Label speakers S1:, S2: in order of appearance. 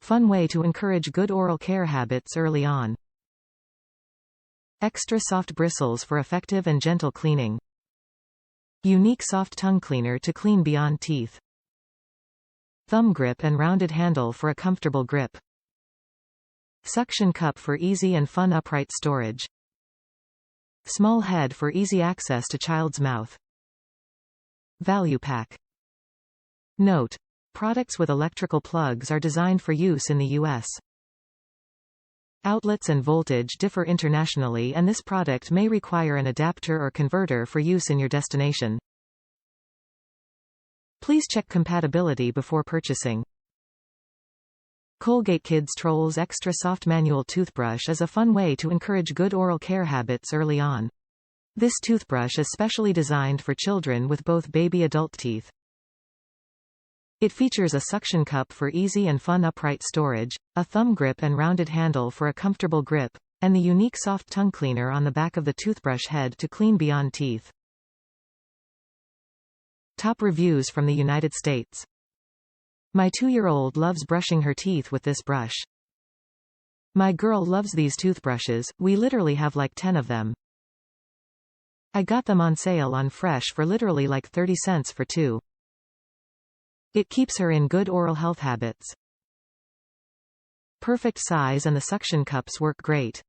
S1: Fun way to encourage good oral care habits early on. Extra soft bristles for effective and gentle cleaning. Unique soft tongue cleaner to clean beyond teeth. Thumb grip and rounded handle for a comfortable grip. Suction cup for easy and fun upright storage. Small head for easy access to child's mouth. Value pack. Note: products with electrical plugs are designed for use in the U.S. Outlets and voltage differ internationally, and this product may require an adapter or converter for use in your destination. Please check compatibility before purchasing. Colgate Kids Trolls Extra Soft Manual Toothbrush is a fun way to encourage good oral care habits early on. This toothbrush is specially designed for children with both baby-adult teeth. It features a suction cup for easy and fun upright storage, a thumb grip and rounded handle for a comfortable grip, and the unique soft tongue cleaner on the back of the toothbrush head to clean beyond teeth. Top reviews from the United States. My 2-year-old loves brushing her teeth with this brush. My girl loves these toothbrushes, we literally have like 10 of them. I got them on sale on Fresh for literally like 30 cents for 2. It keeps her in good oral health habits. Perfect size and the suction cups work great.